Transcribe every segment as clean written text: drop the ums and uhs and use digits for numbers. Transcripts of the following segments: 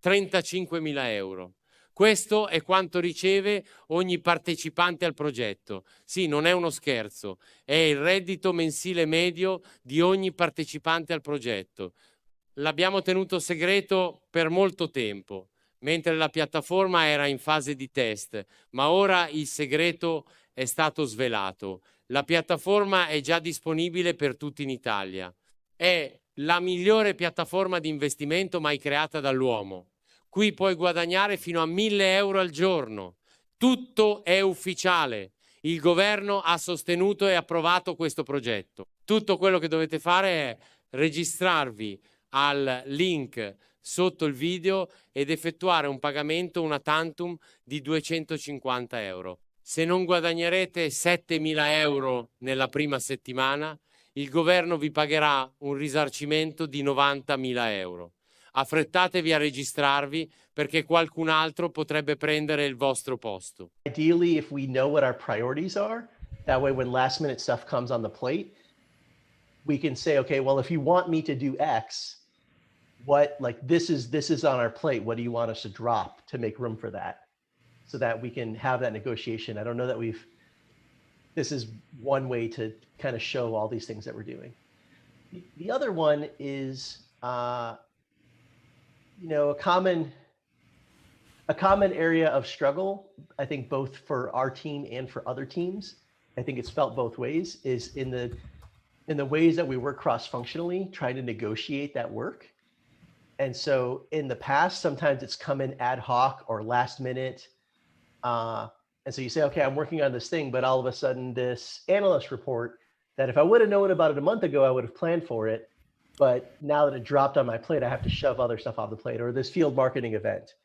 35.000 euro. Questo è quanto riceve ogni partecipante al progetto. Sì, non è uno scherzo, è il reddito mensile medio di ogni partecipante al progetto. L'abbiamo tenuto segreto per molto tempo, mentre la piattaforma era in fase di test, ma ora il segreto è stato svelato. La piattaforma è già disponibile per tutti in Italia. È la migliore piattaforma di investimento mai creata dall'uomo. Qui puoi guadagnare fino a 1.000 euro al giorno. Tutto è ufficiale. Il governo ha sostenuto e approvato questo progetto. Tutto quello che dovete fare è registrarvi al link sotto il video ed effettuare un pagamento una tantum di 250 euro. Se non guadagnerete 7.000 euro nella prima settimana, il governo vi pagherà un risarcimento di 90.000 euro. Affrettatevi a registrarvi perché qualcun altro potrebbe prendere il vostro posto. Ideally, if we know what our priorities are, that way when last minute stuff comes on the plate, we can say, okay, well, if you want me to do X, what, like, this is on our plate. What do you want us to drop to make room for that? So that we can have that negotiation. I don't know that this is one way to kind of show all these things that we're doing. The other one is, a common area of struggle, I think both for our team and for other teams, I think it's felt both ways, is in the ways that we work cross-functionally, trying to negotiate that work. And so in the past, sometimes it's come in ad hoc or last minute. And so you say, okay, I'm working on this thing, but all of a sudden this analyst report that if I would have known about it a month ago, I would have planned for it. But now that it dropped on my plate, I have to shove other stuff off the plate, or this field marketing event.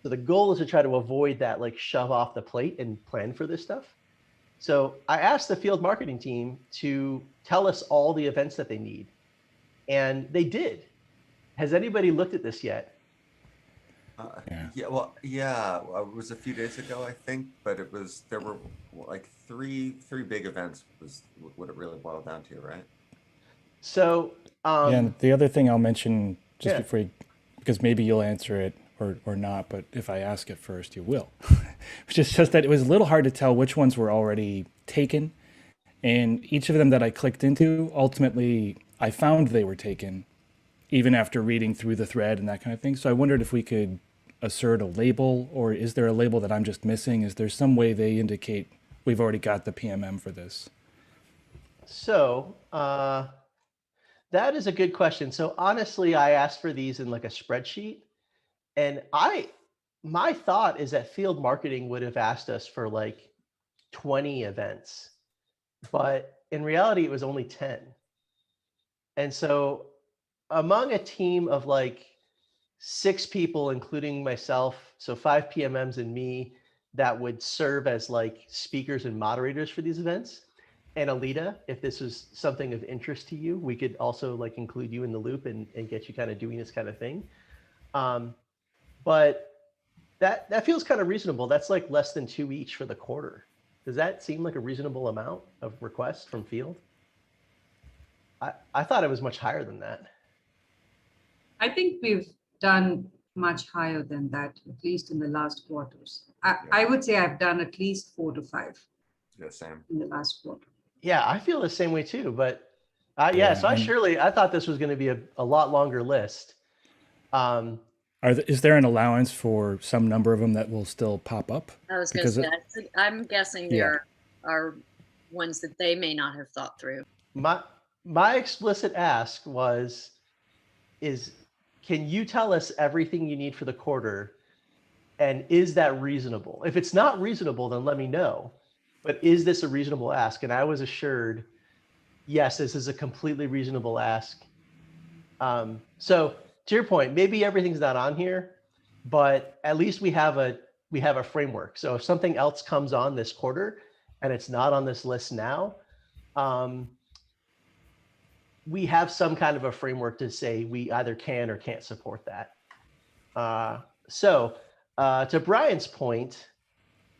So the goal is to try to avoid that, like, shove off the plate and plan for this stuff. So I asked the field marketing team to tell us all the events that they need. And they did. Has anybody looked at this yet? It was a few days ago, I think, but there were like three big events was what it really boiled down to, right? So and the other thing I'll mention just before because maybe you'll answer it or not, but if I ask it first, you will. Which is just that it was a little hard to tell which ones were already taken, and each of them that I clicked into, ultimately I found they were taken, even after reading through the thread and that kind of thing. So I wondered if we could assert a label, or is there a label that I'm just missing? Is there some way they indicate we've already got the PMM for this? So that is a good question. So honestly, I asked for these in like a spreadsheet, and my thought is that field marketing would have asked us for like 20 events, but in reality, it was only 10. And so among a team of like 6 people, including myself, so 5 PMMs and me, that would serve as like speakers and moderators for these events. And Alita, if this was something of interest to you, we could also like include you in the loop and get you kind of doing this kind of thing. But that feels kind of reasonable. That's like less than 2 each for the quarter. Does that seem like a reasonable amount of requests from field? I thought it was much higher than that. I think we've done much higher than that, at least in the last quarters. I would say I've done at least 4 to 5. Yeah, same. In the last quarter. Yeah, I feel the same way too. But so I thought this was going to be a lot longer list. Is there an allowance for some number of them that will still pop up? I was going to say, I'm guessing there are ones that they may not have thought through. My explicit ask is can you tell us everything you need for the quarter? And is that reasonable? If it's not reasonable, then let me know. But is this a reasonable ask? And I was assured, yes, this is a completely reasonable ask. So to your point, maybe everything's not on here, but at least we have a framework. So if something else comes on this quarter and it's not on this list now, we have some kind of a framework to say we either can or can't support that. So to Brian's point,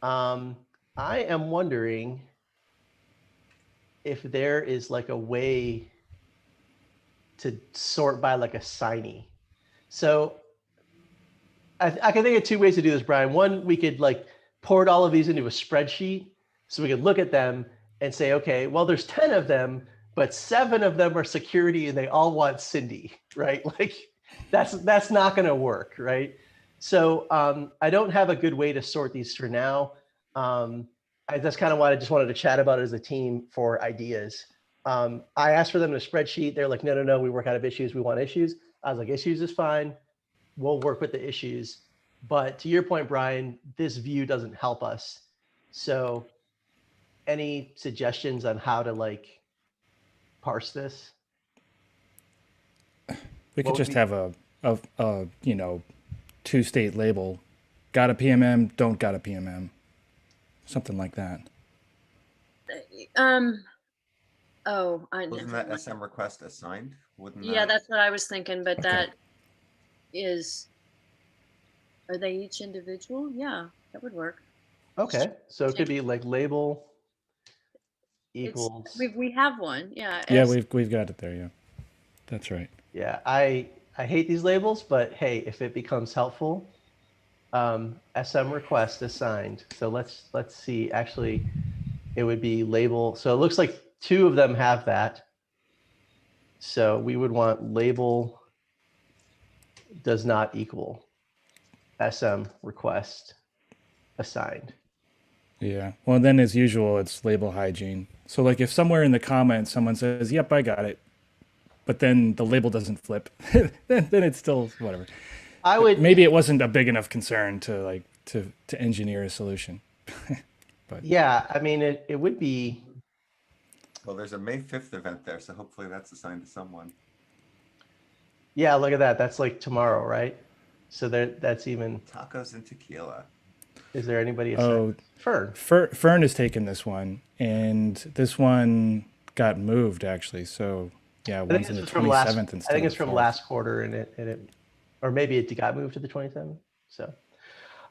I am wondering if there is like a way to sort by like a signee. So I can think of two ways to do this, Brian. One, we could like port all of these into a spreadsheet so we could look at them and say, okay, well, there's 10 of them, but 7 of them are security and they all want Cindy, right? Like that's not going to work, right? So I don't have a good way to sort these for now. That's kind of why I just wanted to chat about it as a team for ideas. I asked for them in a spreadsheet. They're like, no, we work out of issues. We want issues. I was like, issues is fine. We'll work with the issues. But to your point, Brian, this view doesn't help us. So any suggestions on how to like parse this? We could What would just be- have a 2-state label. Got a PMM, don't got a PMM. Something like that. Oh, I Wasn't never that mind. SM request assigned? Wouldn't Yeah, that? that's what I was thinking, but Okay. that is, are they each individual? Yeah, that would work. Okay, so it could be like label It's, equals. we have one, yeah. Yeah, S- we've got it there. Yeah, that's right. Yeah, I hate these labels, but hey, if it becomes helpful, SM request assigned. So let's see. Actually, it would be label. So it looks like 2 of them have that. So we would want label does not equal SM request assigned. Yeah. Well, then as usual, it's label hygiene. So like if somewhere in the comments someone says, "Yep, I got it," but then the label doesn't flip, then it's still whatever. I would Maybe it wasn't a big enough concern to engineer a solution. Yeah, I mean it would be. Well, there's a May 5th event there, so hopefully that's assigned to someone. Yeah, look at that. That's like tomorrow, right? So that's even. Tacos and tequila. Is there anybody Oh, assigned? Fern. Fern has taken this one, and this one got moved actually. So yeah, I think one's in this the is from last. 27th I instead think of it's the from 4th. last quarter, and it, or maybe it got moved to the 27th. So,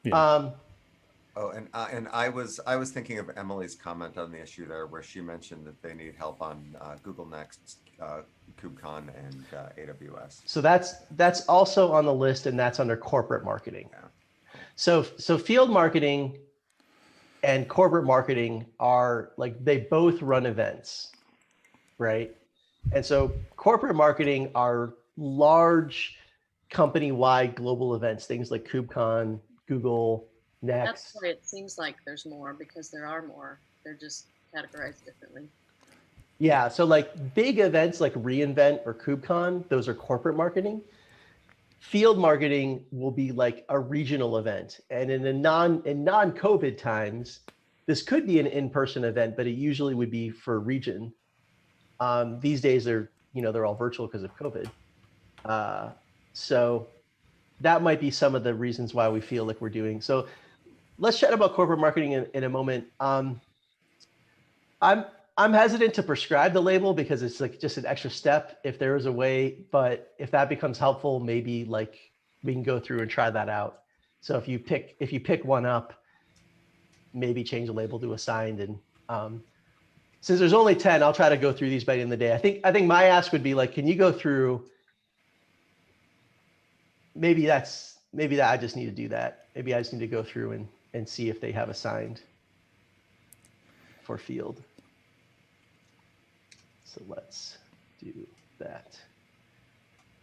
Yeah. Oh, and I was thinking of Emily's comment on the issue there, where she mentioned that they need help on Google Next, KubeCon, and AWS. so that's also on the list, and that's under corporate marketing. Yeah. So field marketing and corporate marketing are like they both run events, right? And so corporate marketing are large company-wide global events, things like KubeCon, Google, That's Next. why it seems like there's more, because there are more. They're just categorized differently. Yeah, so like big events like reInvent or KubeCon, those are corporate marketing. Field marketing will be like a regional event. And in non-COVID times, this could be an in-person event, but it usually would be for region. These days they're all virtual because of COVID. So that might be some of the reasons why we feel like we're doing. So let's chat about corporate marketing in a moment. I'm hesitant to prescribe the label because it's like just an extra step if there is a way, but if that becomes helpful, maybe like we can go through and try that out. So if you pick one up, maybe change the label to assigned. And since there's only 10, I'll try to go through these by the end of the day. I think my ask would be like, can you go through? Maybe that I just need to do that. Maybe I just need to go through and see if they have assigned for field. So let's do that.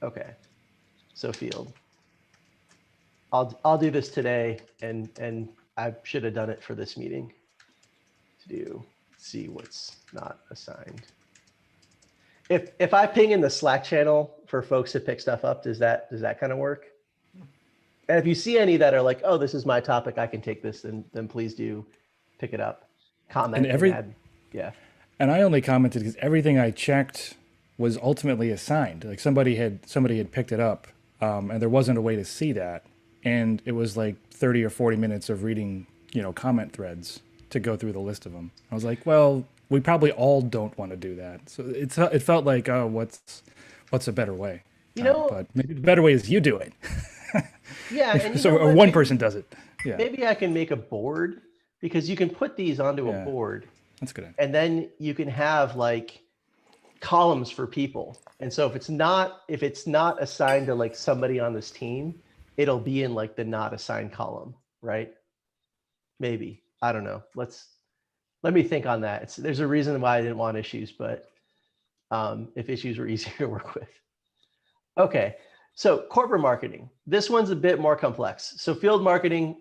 Okay, so field. I'll do this today, and I should have done it for this meeting. See what's not assigned. If I ping in the Slack channel for folks to pick stuff up, does that kind of work? And if you see any that are like, oh, this is my topic, I can take this, then please do pick it up, comment, and add. Yeah. And I only commented because everything I checked was ultimately assigned. Like somebody had picked it up, and there wasn't a way to see that. And it was like 30 or 40 minutes of reading, comment threads to go through the list of them. I was like, well, we probably all don't want to do that. So it felt like, oh, what's a better way? But maybe the better way is you do it. Yeah. And so one person does it. Yeah. Maybe I can make a board because you can put these onto a board. That's good. And then you can have like columns for people. And so if it's not assigned to like somebody on this team, it'll be in like the not assigned column, right? Maybe, I don't know. Let me think on that. There's a reason why I didn't want issues, but if issues were easier to work with. Okay, so corporate marketing. This one's a bit more complex. So field marketing,